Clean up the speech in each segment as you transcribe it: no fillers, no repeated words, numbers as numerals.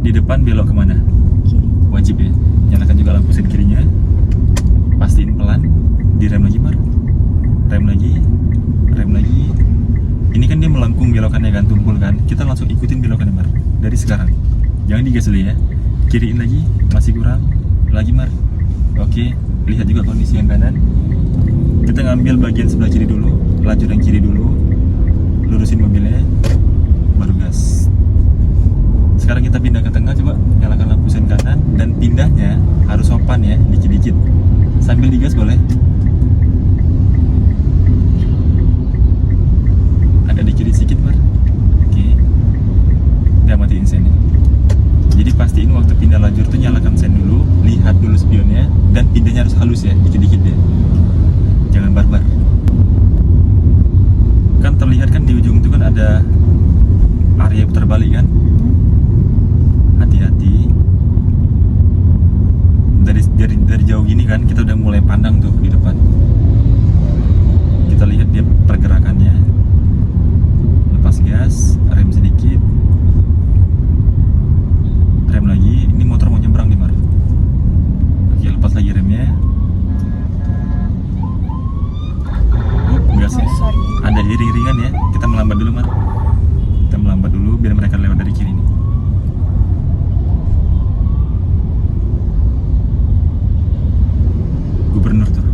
di depan belok kemana? Kiri. Wajib ya. Nyalakan juga lampu sen kirinya. Pastiin pelan. Direm lagi Mar. Rem lagi. Rem lagi. Ini kan dia melengkung belokannya kan, tumpul kan. Kita langsung ikutin belokannya Mar. Dari sekarang. Jangan digas dulu ya. Kiriin lagi. Masih kurang. Lagi Mar. Oke. Lihat juga kondisi yang kanan. Kita ngambil bagian sebelah kiri dulu. Lajur yang kiri dulu. Lurusin mobilnya. Baru gas. Sekarang kita pindah ke tengah, coba nyalakan lampu sen kanan. Dan pindahnya harus sopan ya, dikit-dikit. Sambil digas boleh. Agak di kiri sedikit Mar. Oke. Udah matiin sennya. Jadi pastiin waktu pindah lajur tuh nyalakan sen dulu. Lihat dulu spionnya. Dan pindahnya harus halus ya, dikit-dikit ya. Jangan barbar. Kan terlihat kan di ujung itu kan ada area putar balik kan. Hati-hati. Dari jauh gini kan kita udah mulai pandang tuh di depan. Kita lihat dia pergerakannya. Lepas gas, rem sedikit. Rem lagi. Ini motor mau nyebrang nih Mar. Oke, lepas lagi remnya. Gasnya. Sorry. Ada iring-iringan ya. Kita melambat dulu Mar. Kita melambat dulu biar mereka lewat dari kiri nih. Gubernur tuh.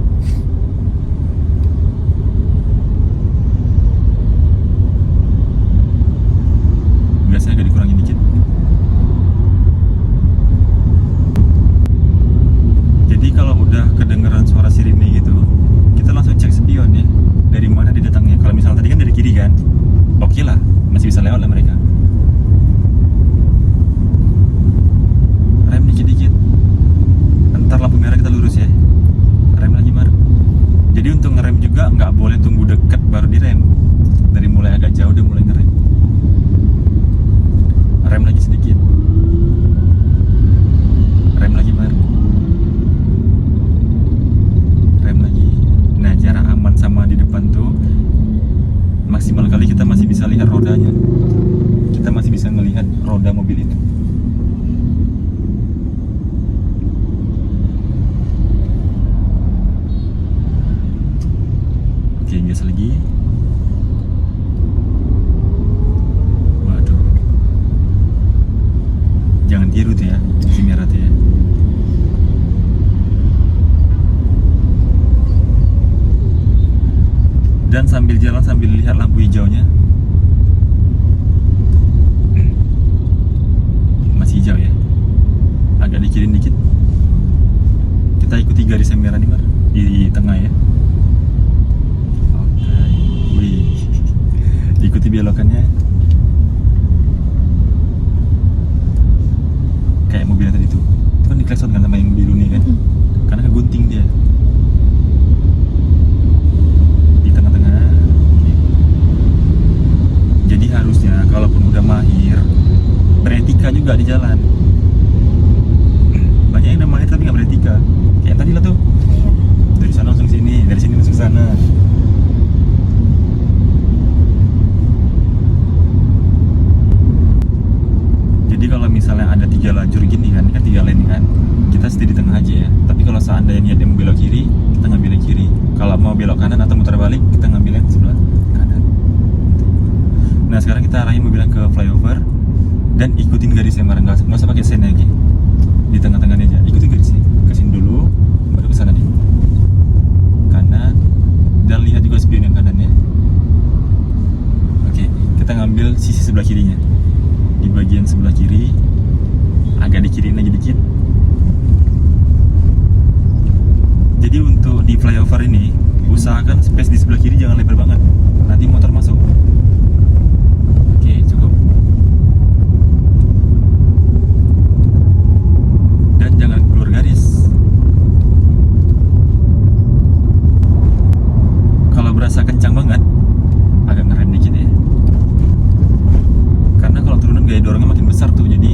Gasnya agak dikurangin dikit. Jadi kalau udah kedengeran suara sirine gitu, kita langsung cek spion ya. Dari mana dia datangnya. Kalau misalnya tadi kan dari kiri kan, oke lah, masih bisa lewat lah mereka. Rem dikit-dikit. Ntar lampu merah kita lurus ya. Rem lagi Mar. Jadi untuk ngerem juga nggak boleh tunggu deket baru direm. Dari mulai agak jauh udah mulai ngerem. Rem lagi sedikit. Rem lagi Mar. Rem lagi. Nah, jarak aman sama di depan tuh maksimal kali kita masih bisa lihat rodanya. Kita masih bisa melihat roda mobil itu. Oke, gas lagi. Waduh. Jangan tiru tuh ya, si merah tuh ya. Dan sambil jalan sambil lihat lampu hijaunya. Masih hijau ya. Agak dikirin dikit. Kita ikuti garis yang merah nih Mar. Di tengah ya. Oke. Wih. Ikuti belokannya. Kayak mobilnya tadi tuh. Itu kan diklakson kan sama yang biru nih kan. Karena kegunting dia. Jadi harusnya kalaupun udah mahir beretika juga di jalan. Banyak yang udah mahir tapi nggak beretika. Kayak tadi lah tuh. Iya. Dari sana langsung sini, dari sini langsung sana. Jadi kalau misalnya ada 3 lajur gini kan 3 lane kan, kita stay di tengah aja ya. Tapi kalau seandainya dia mau belok kiri, kita ngambil yang kiri. Kalau mau belok kanan atau muter balik, kita ngambil yang sebelah kanan. Nah sekarang kita arahin mobilnya ke flyover dan ikutin garisnya Mar, nggak usah pakai sen lagi. Di tengah-tengahnya aja, ikutin garisnya. Kesini dulu, baru ke sana deh. Kanan dan lihat juga spion yang kanan ya. Oke, kita ngambil sisi sebelah kirinya. Di bagian sebelah kiri, agak dikiriin lagi dikit. Jadi untuk di flyover ini usahakan space di sebelah kiri jangan lebar banget. Nanti motor masuk. Oke, cukup. Dan jangan keluar garis. Kalau berasa kencang banget, agak ngerem dikit ya. Karena kalau turunan gaya dorongnya makin besar tuh, jadi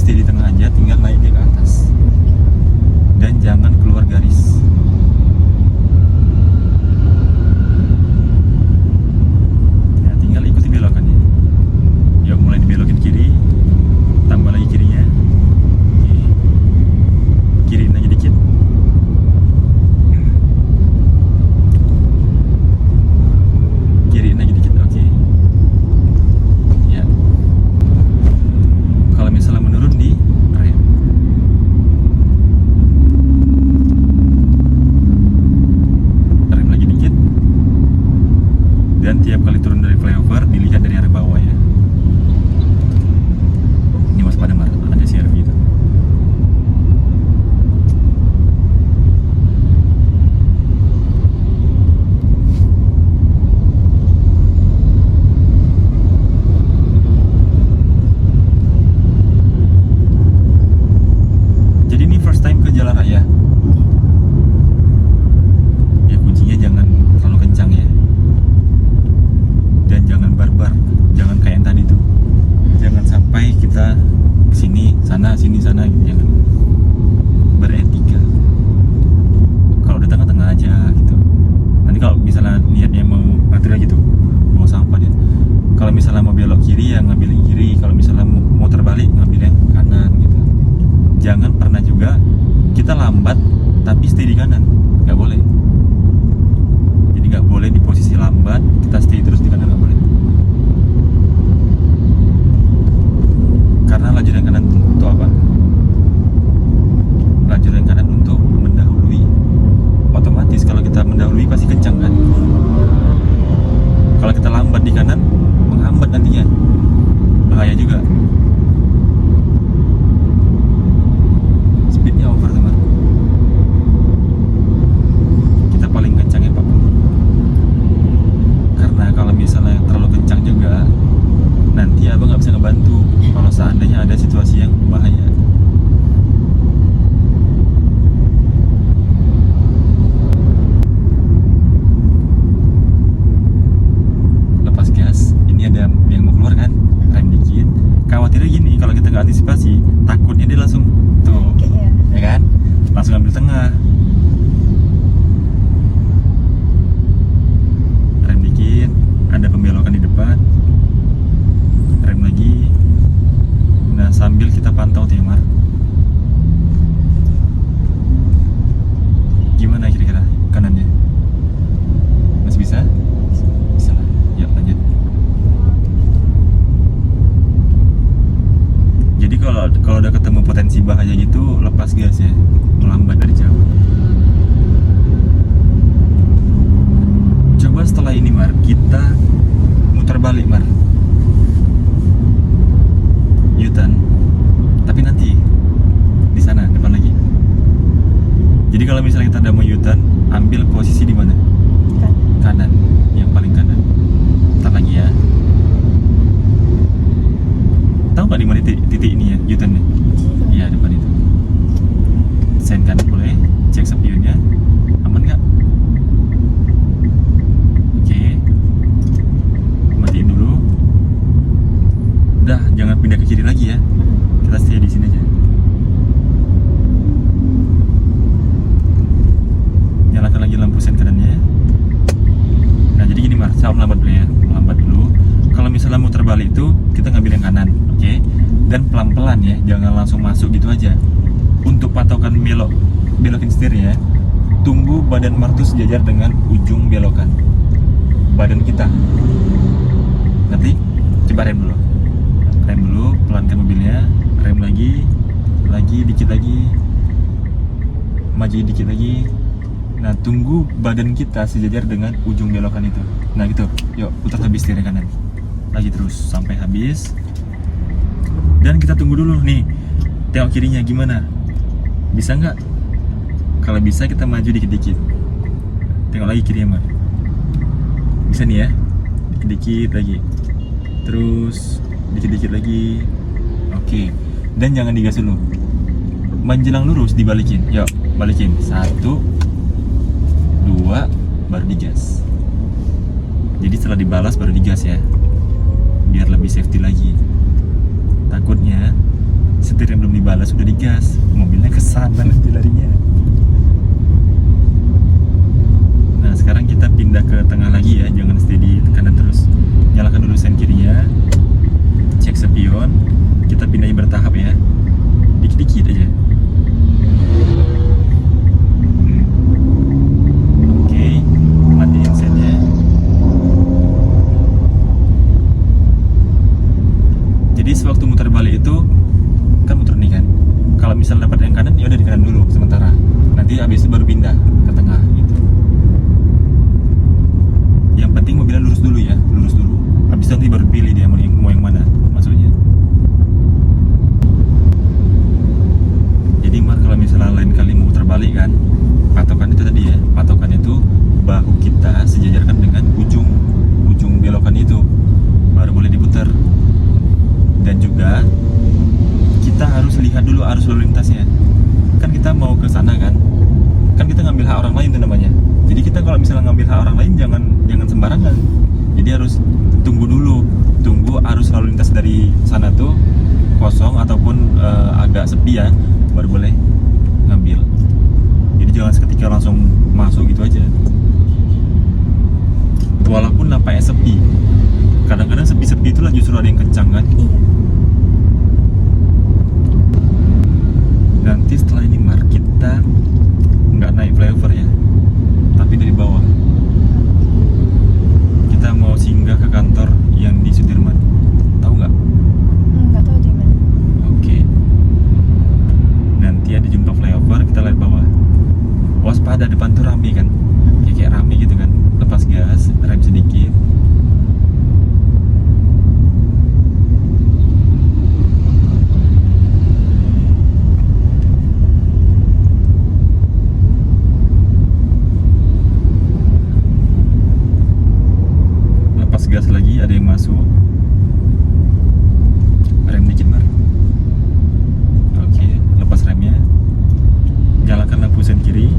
stay di tengah aja, tinggal naik dia ke atas. Dan jangan keluar garis. Ya, tinggal ikuti belokannya. Yuk, mulai dibelokin kiri, tambah lagi kirinya. Oke. Kiriin aja dikit. Kiriin aja dikit, oke. Ya. Kalau misalnya menurun di rem. Rem lagi dikit. Dan tiap kali turun dari flyover dilihat dari arah bawah ya. Ini waspada mar, ada CRV itu. Jadi ini first time ke jalan raya. Ya kuncinya jangan terlalu kencang ya. Dan jangan barbar, jangan kayak yang tadi tuh. Jangan sampai kita sini sana gitu, jangan. Beretika. Kalau udah tengah-tengah aja gitu. Nanti kalau misalnya niatnya mau nganter gitu, bawa sampah dia. Kalau misalnya mau belok kiri ya ngambil yang kiri, kalau misalnya mau terbalik ngambil yang kanan gitu. Jangan pernah juga kita lambat tapi stay di kanan, nggak boleh. Jadi nggak boleh di posisi lambat kita stay terus di kanan, nggak boleh. Karena lajur yang kanan untuk apa? Lajur yang kanan untuk mendahului. Otomatis kalau kita mendahului pasti kencang kan? Kalau kita lambat di kanan menghambat nantinya, bahaya juga. Speednya over teman. Kita paling kencang ya 40. Karena kalau misalnya terlalu kencang juga, nanti abang nggak bisa ngebantu kalau seandainya ada situasi yang bahaya. Lepas gas, ini ada yang mau keluar kan, rem dikit. Khawatirnya gini, kalau kita nggak antisipasi, takutnya dia langsung tuh, ya kan, langsung ambil tengah. Rem dikit, ada pembelokan di depan. Rem lagi. Nah, sambil kita pantau timar. Gimana kira-kira kanannya? Masih bisa? Bisa lah. Yuk lanjut. Jadi kalau udah ketemu potensi bahaya gitu, lepas gas ya, melambat dari jauh. Coba setelah ini Mar, kita muter balik Mar. U-turn, tapi nanti di sana depan lagi. Jadi kalau misalnya kita udah mau U-turn, ambil posisi di mana? Kanan, yang paling kanan. Ntar lagi ya. Tahu nggak di mana titik ini ya U-turnnya? Iya depan itu. Sen kanan boleh, cek spionnya, aman nggak? Oke, matiin dulu. Udah, jangan pindah ke kiri lagi ya. Kita stay di sini aja. Nyalakan lagi lampu sen kanannya. Nah, jadi gini Mar, saya melambat dulu ya. Melambat dulu. Kalau misalnya mau terbalik itu, kita ngambil yang kanan, oke? Dan pelan-pelan ya, jangan langsung masuk gitu aja. Untuk patokan belokin setir ya, tunggu badan Mar tuh sejajar dengan ujung belokan badan kita. Nanti coba rem dulu. Rem dulu, pelankan mobilnya, rem lagi, dikit lagi, maju dikit lagi. Nah, tunggu badan kita sejajar dengan ujung belokan itu. Nah gitu, yuk putar habis setir kanan, lagi terus sampai habis. Dan kita tunggu dulu nih, tengok kirinya gimana, bisa nggak? Kalau bisa kita maju dikit-dikit, tengok lagi kirinya Mar. Bisa nih ya, dikit-dikit lagi, terus dikit-dikit lagi. Oke. Dan jangan digas dulu, menjelang lurus dibalikin. Yuk balikin, 1, 2, baru digas. Jadi setelah dibalas baru digas ya, biar lebih safety lagi. Takutnya setir setir yang belum dibalas sudah digas, mobilnya kesana nanti larinya. Nah sekarang kita pindah ke tengah lagi ya, jangan stay di kanan terus. Nyalakan dulu sen kirinya, cek spion, kita pindahin bertahap ya, dikit-dikit aja. Oke, matiin sennya. Jadi sewaktu muter balik itu kan muter nih kan. Kalau misal dapat yang kanan ya udah di kanan dulu sementara. Nanti habis itu baru pindah ke tengah gitu. Yang penting mobilnya lurus dulu ya, lurus dulu. Habis itu nanti baru pilih dia mau yang mana maksudnya. Jadi Mar kalau misalnya lain kali mau muter balik kan, patokan itu tadi ya, patokan itu bahu kita sejajarkan dengan ujung belokan itu, baru boleh diputar. Dan juga kita harus lihat dulu arus lalu lintasnya. Kan kita mau ke sana kan kita ngambil hak orang lain itu namanya. Jadi kita kalau misalnya ngambil hak orang lain jangan sembarangan. Jadi harus tunggu arus lalu lintas dari sana tuh kosong ataupun agak sepi ya, baru boleh ngambil. Jadi jangan seketika langsung masuk gitu aja. Walaupun nampaknya sepi, kadang-kadang sepi-sepi itulah justru ada yang kencang kan. Iya. Nanti setelah ini Mar, kita nggak naik flyover ya, tapi dari bawah. Kita mau singgah ke kantor yang di Sudirman. Tahu nggak? Nggak tahu di mana. Oke. Nanti ada jumpa flyover, kita lihat bawah. Waspada, depan tuh rame kan, kayak rame gitu kan. Lepas gas, rem sedikit. Gas lagi, ada yang masuk. Rem dikit Mar. Oke, lepas remnya. Nyalakan lampu sen kiri.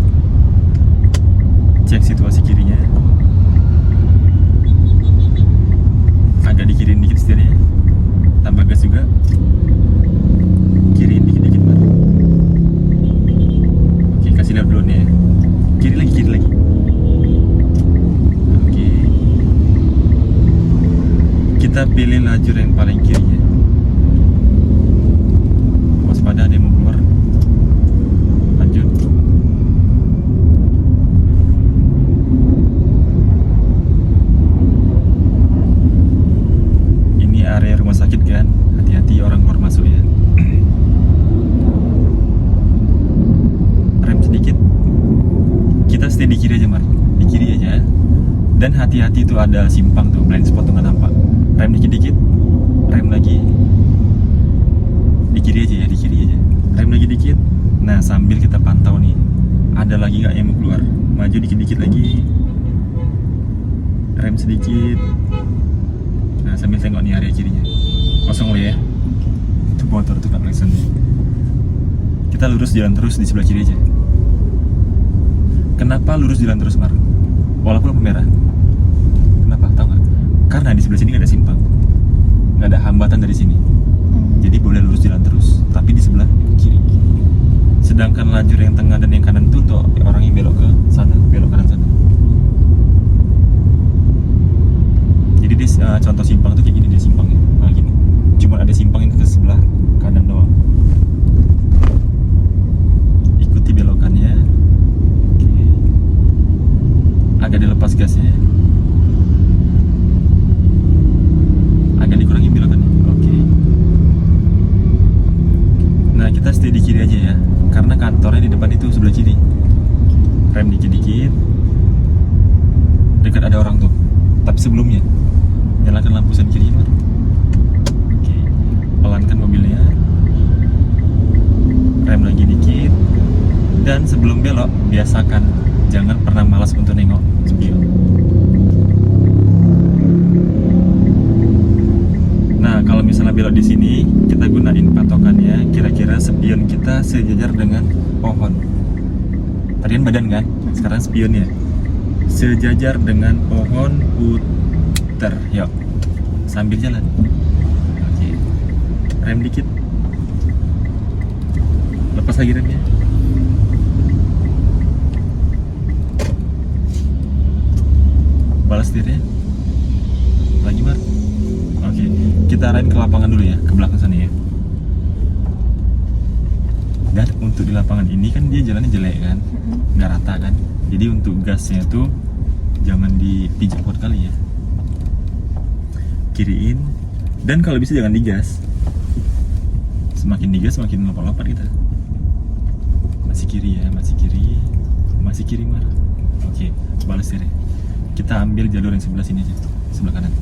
Cek situasi kirinya. Agak dikirin dikit setirnya. Tambah gas juga. Kiriin dikit-dikit Mar. Oke, kasih lihat dulu nih ya. Kiri lagi. Kita pilih lajur yang paling kiri ya. Waspada, ada yang mau keluar. Lanjut. Ini area rumah sakit kan, hati-hati orang keluar masuk ya. Rem sedikit. Kita stay di kiri aja Mar, di kiri aja. Dan hati-hati tuh ada simpang tuh, blind spot tuh nggak nampak. Rem dikit-dikit, rem lagi. Di kiri aja ya, di kiri aja. Rem lagi dikit. Nah sambil kita pantau nih, ada lagi nggak yang mau keluar. Maju dikit-dikit lagi. Rem sedikit. Nah sambil tengok nih area kirinya. Kosong loh ya. Itu motor tuh nggak kelihatan nih. Kita lurus jalan terus di sebelah kiri aja. Kenapa lurus jalan terus Mar? Walaupun lampu merah. Kenapa? Tahu nggak? Karena di sebelah sini nggak ada simpang, nggak ada hambatan dari sini. Jadi boleh lurus jalan terus, tapi di sebelah kiri. Sedangkan lajur yang tengah dan yang kanan itu untuk orang yang belok ke sana, belok kanan sana. Jadi di contoh simpang tuh kayak gini, dia simpangnya, nah gini. Cuma ada simpang yang ke sebelah kanan doang. Ikuti belokannya. Oke. Agak dilepas gasnya. Agak dikurangi belokannya. Oke. Nah kita stay di kiri aja ya, karena kantornya di depan itu sebelah kiri. Rem dikit-dikit. Dekat ada orang tuh. Tapi sebelumnya nyalakan lampu sen kiri Mar. Oke. Pelankan mobilnya. Rem lagi dikit. Dan sebelum belok biasakan jangan pernah malas untuk nengok spion. Nah, kalau misalnya belok di sini, kita gunain patokannya. Kira-kira spion kita sejajar dengan pohon. Tadi kan badan kan, sekarang spionnya sejajar dengan pohon. Puter, yuk, sambil jalan. Oke, rem dikit. Lepas lagi remnya. Balas setirnya. Lagi Mar. Oke, kita arahin ke lapangan dulu ya, ke belakang sana ya. Dan untuk di lapangan ini kan dia jalannya jelek kan, nggak rata kan. Jadi untuk gasnya tuh jangan dipijak kuat kali ya. Kiriin. Dan kalau bisa jangan digas. Semakin digas semakin lompat-lompat kita. Masih kiri ya, masih kiri. Masih kiri Mar. Oke, balas setirnya. Kita ambil jalur yang sebelah sini aja, sebelah kanan.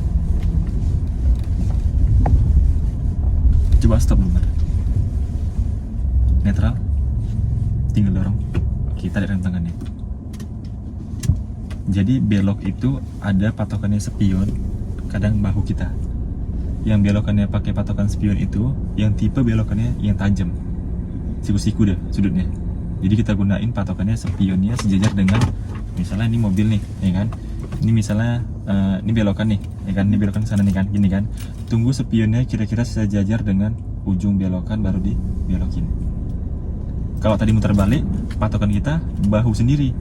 Coba stop dulu Mar. Netral. Tinggal dorong. Oke, tarik rem tangannya. Jadi belok itu ada patokannya spion, kadang bahu kita. Yang belokannya pakai patokan spion itu, yang tipe belokannya yang tajam, siku-siku deh sudutnya. Jadi kita gunain patokannya spionnya sejajar dengan, misalnya ini mobil nih, ya kan? Ini misalnya ini belokan nih, ya kan? Ini belokan sana nih kan, gini kan? Tunggu spionnya kira-kira sejajar dengan ujung belokan baru dibelokin. Kalau tadi muter balik, patokan kita bahu sendiri.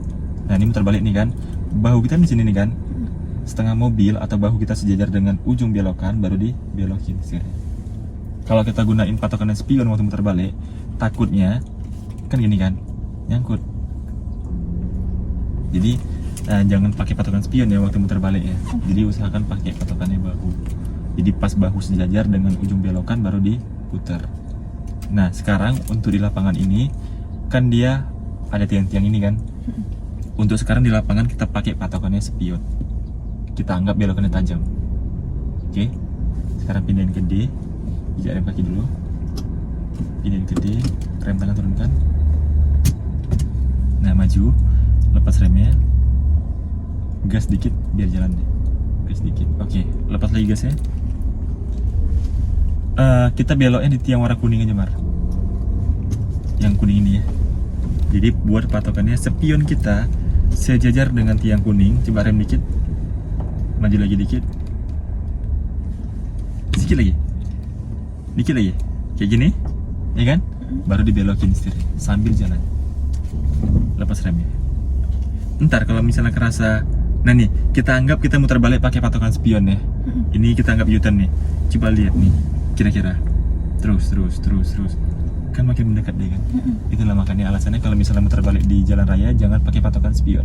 Nah ini muter balik nih kan, bahu kita di sini nih kan. Setengah mobil atau bahu kita sejajar dengan ujung belokan baru dibelokin setirnya. Kalau kita gunain patokan spion waktu muter balik, takutnya kan gini kan, nyangkut. Jadi jangan pakai patokan spion ya waktu muter balik ya. Jadi usahakan pakai patokannya bahu. Jadi pas bahu sejajar dengan ujung belokan baru diputar. Nah sekarang untuk di lapangan ini kan dia ada tiang-tiang ini kan. Untuk sekarang di lapangan kita pakai patokannya spion. Kita anggap belokannya tajam. Oke. Sekarang pindahin ke D. Pijak rem kaki dulu. Pindahin ke D. Rem tangan turunkan. Nah maju. Lepas remnya. Gas dikit biar jalan deh. Gas dikit. Oke. Lepas lagi gasnya. Kita beloknya di tiang warna kuning aja Mar. Yang kuning ini ya. Jadi buat patokannya spion kita sejajar dengan tiang kuning. Coba rem dikit. Maju lagi dikit. Sedikit lagi. Dikit lagi. Kayak gini. Ya kan? Baru dibelokin setirnya sambil jalan. Lepas remnya. Ntar kalau misalnya kerasa, nah nih, kita anggap kita muter balik pakai patokan spion ya. Ini kita anggap U-turn nih. Coba lihat nih. Kira-kira. Terus. Kan makin mendekat deh kan. Itulah makanya alasannya kalau misalnya muter balik di jalan raya jangan pakai patokan spion.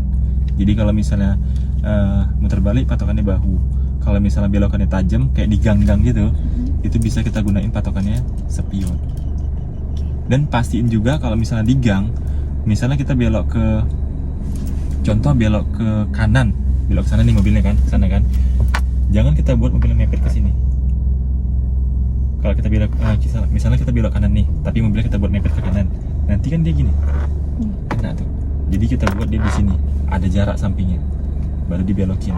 Jadi kalau misalnya muter balik patokannya bahu. Kalau misalnya belokannya tajam kayak di gang-gang gitu, itu bisa kita gunain patokannya spion. Dan pastiin juga kalau misalnya di gang, misalnya kita belok ke, contoh belok ke kanan, belok ke sana nih mobilnya kan, sana kan. Jangan kita buat mobilnya mepet ke sini. Kalau kita belok, misalnya kita belok kanan nih, tapi mobilnya kita buat mepet ke kanan, nanti kan dia gini, kena tuh. Jadi kita buat dia di sini, ada jarak sampingnya, baru dibelokin,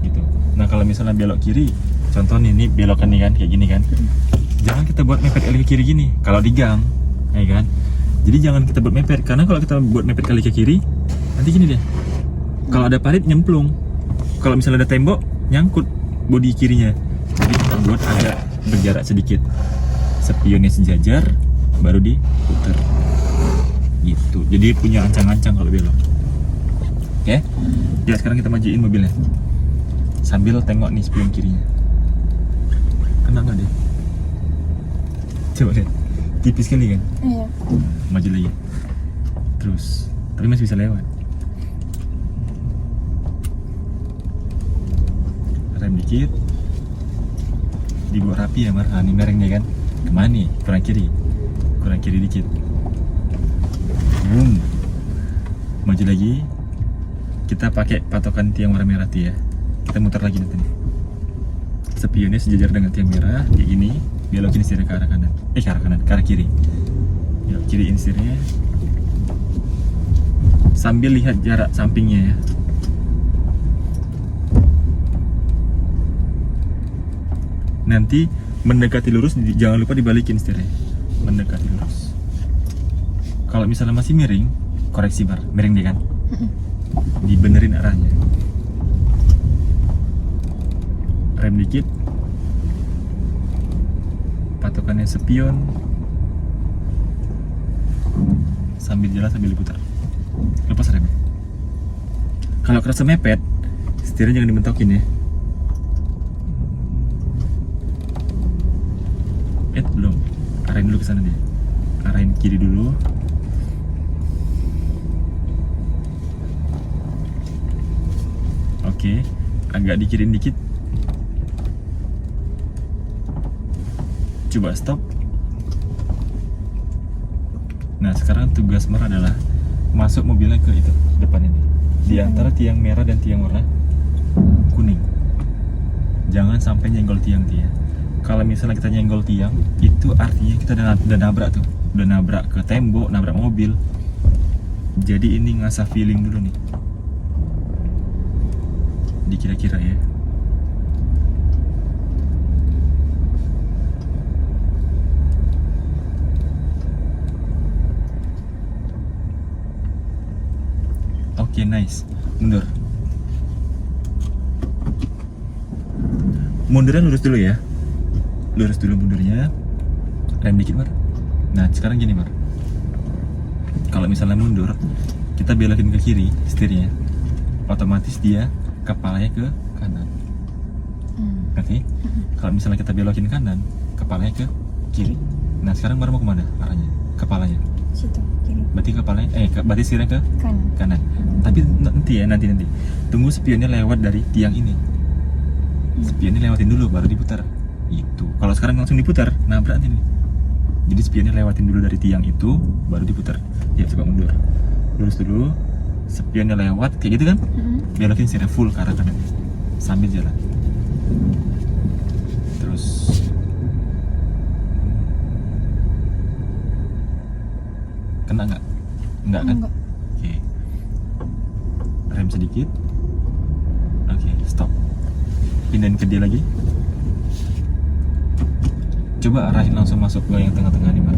gitu. Nah kalau misalnya belok kiri, contoh nih belokan nih kan, kayak gini kan, jangan kita buat mepet kali ke kiri gini. Kalau di gang, ya kan. Jadi jangan kita buat mepet, karena kalau kita buat mepet kali ke kiri, nanti gini deh. Kalau ada parit nyemplung, kalau misalnya ada tembok nyangkut bodi kirinya. Jadi kita buat agak berjarak sedikit, spionnya sejajar, baru diputar. Gitu. Jadi punya ancang-ancang kalau belok. Oke? Ya sekarang kita majuin mobilnya. Sambil tengok nih spion kirinya. Kena nggak deh? Coba lihat. Tipis kali kan? Iya. Maju lagi. Terus. Tapi masih bisa lewat. Rem dikit. Dibuat rapi ya Mar. Nah, ini mereng dia kan. Kemana nih? Kurang kiri. Kurang kiri dikit. Boom. Maju lagi. Kita pakai patokan tiang warna merah tuh ya. Kita muter lagi nanti nih. Spionnya sejajar dengan tiang merah kayak gini. Belokin setirnya ke arah kanan. Ke arah kanan, ke arah kiri. Ya, kiriin setirnya. Sambil lihat jarak sampingnya ya. Nanti mendekati lurus, jangan lupa dibalikin setirnya. Mendekati lurus. Kalau misalnya masih miring, koreksi Bar, miring deh kan. Dibenerin arahnya. Rem dikit. Patokannya spion. sambil jalan sambil diputar. Lepas rem. Kalau kerasa mepet, setirnya jangan dimentokin ya. Belum. Arahin dulu ke sana dia. Arahin kiri dulu. Oke, agak dikirin dikit. Coba stop. Nah, sekarang tugas Mar adalah masuk mobilnya ke itu, depannya nih. Di antara tiang merah dan tiang warna kuning. Jangan sampai nyenggol tiang-tiang. Kalau misalnya kita nyenggol tiang, itu artinya kita udah nabrak tuh. Udah nabrak ke tembok, nabrak mobil. Jadi ini ngasah feeling dulu nih. Dikira-kira ya. Oke, nice. Mundur. Mundurnya lurus dulu ya. Lurus dulu mundurnya. Rem dikit, Mar. Nah, sekarang gini, Mar. Kalau misalnya mundur, kita belokin ke kiri setirnya. Otomatis dia kepalanya ke kanan. Oke? Kalau misalnya kita belokin kanan, kepalanya ke kiri. Nah, sekarang Mar mau kemana arahnya? Kepalanya. Situ, kiri. Berarti kepalanya, berarti setirnya ke Kanan. Tapi nanti tunggu spionnya lewat dari tiang ini. Spionnya lewatin dulu baru diputar. Itu. Kalau sekarang langsung diputar, nabrak nih. Jadi spionnya lewatin dulu dari tiang itu baru diputar. Ya, coba mundur. Lurus dulu. Spionnya lewat kayak gitu kan? Belokin setirnya full ke arah kanan. Sambil jalan. Terus kena nggak? Nggak kan? Enggak. Oke. Rem sedikit. Oke, stop. Pindahin ke dia lagi. Coba arahin langsung masuk ke yang tengah-tengah nih, Mar.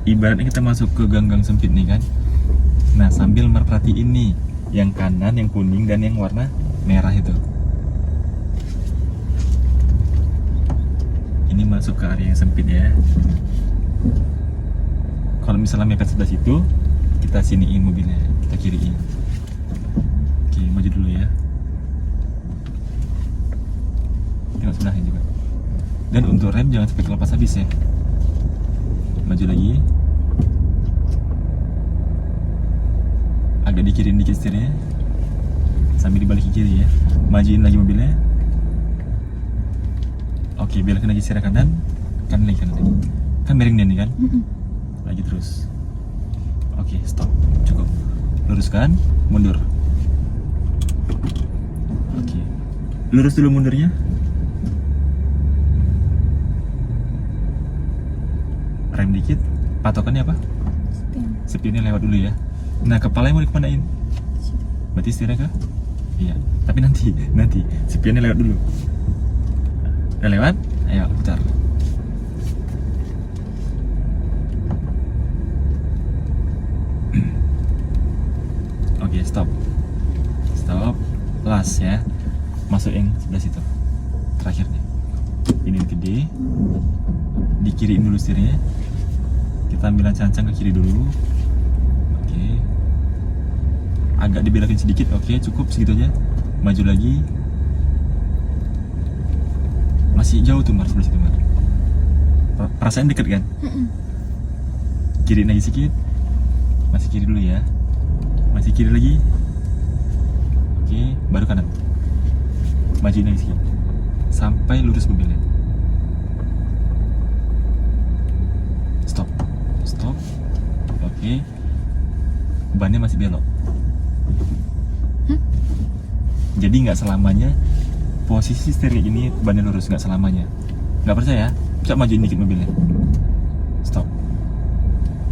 Ibaratnya kita masuk ke gang-gang sempit nih kan. Nah, sambil merhatiin nih yang kanan, yang kuning, dan yang warna merah itu. Ini masuk ke area yang sempit ya. Kalau misalnya mepet sebelah situ, kita siniin mobilnya, kita kiriin. Oke, maju dulu ya. Tengok sebelahnya juga. Dan untuk rem jangan sampai kelepas habis ya. Maju lagi. Agak dikirin dikit setirnya. Sambil dibalik ke kiri ya. Majuin lagi mobilnya. Oke, belokin lagi setir kanan. Kanan lagi. Kan miring dia nih kan? Lagi terus. Oke, stop. Cukup. Luruskan, mundur. Oke. Lurus dulu mundurnya. Rem dikit. Patokannya apa? Spionnya lewat dulu ya. Nah, kepalanya mau dikemanain? Berarti setirnya ke? Iya. Tapi nanti spionnya lewat dulu. Udah lewat? Ayo, putar. Oke, stop. Stop. Last ya. Masuk yang sebelah situ. Terakhir nih. Ini gede. Dikiriin dulu setirnya. Kita ambil cancang ke kiri dulu. Oke. Agak dibelokin sedikit. Oke, cukup segitu aja. Maju lagi. Masih jauh tuh, Mar, sebelah situ, Mar. Perasaan deket kan? Kiri lagi sedikit. Masih kiri dulu ya. Masih kiri lagi. Oke, baru kanan. Majuin lagi sedikit. Sampai lurus mobilnya. Stop. Stop. Oke. Bannya masih belok. Jadi nggak selamanya posisi setir kayak gini bannya lurus, nggak selamanya. Nggak percaya? Coba majuin dikit mobilnya. Stop.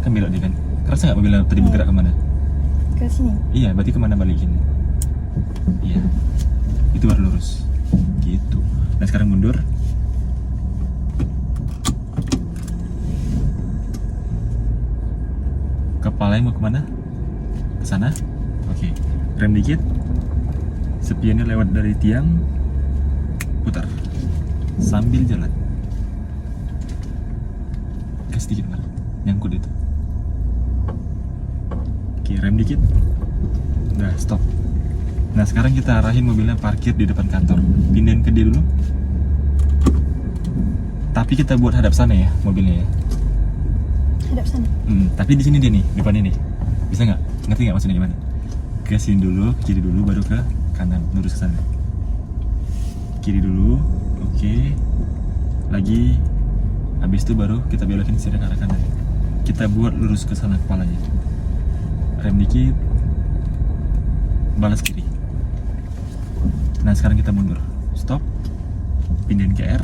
Kan belok dia kan. Kerasa nggak mobilnya tadi bergerak kemana? Ke sini. Iya, berarti kemana balikin? Iya. Itu baru lurus. Gitu. Nah, sekarang mundur. Kepalanya mau kemana? Ke sana. Oke. Rem dikit. Spionnya lewat dari tiang. Putar. Sambil jalan. sedikit Mar, nyangkut itu. Oke, rem dikit. Udah, stop. Nah sekarang kita arahin mobilnya parkir di depan kantor. Pindahin ke dia dulu. Tapi kita buat hadap sana ya mobilnya ya. Hadap sana. Tapi di sini dia nih, depan ini. Bisa nggak? Ngerti nggak maksudnya gimana? Ke sini dulu, ke kiri dulu, baru ke kanan, lurus ke sana. Kiri dulu, oke. Lagi, habis itu baru kita belokin setir ke arah kanan. Kita buat lurus ke sana kepalanya. Rem dikit, balas kiri. Nah sekarang kita mundur, stop, pindahin ke R.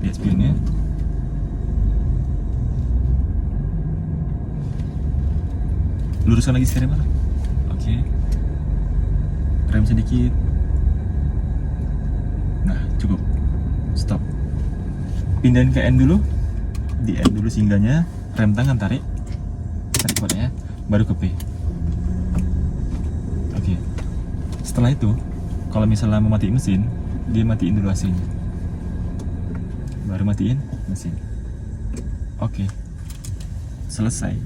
Lihat spionnya. Luruskan lagi setirnya Mar. Oke. Rem sedikit. Nah cukup, stop. Pindahin ke N dulu. Di N dulu singgahnya. Rem tangan tarik kuatnya, baru ke P. Oke. Setelah itu, kalau misalnya mau matiin mesin, dia matiin dulu AC-nya. Baru matiin mesin. Oke. Selesai.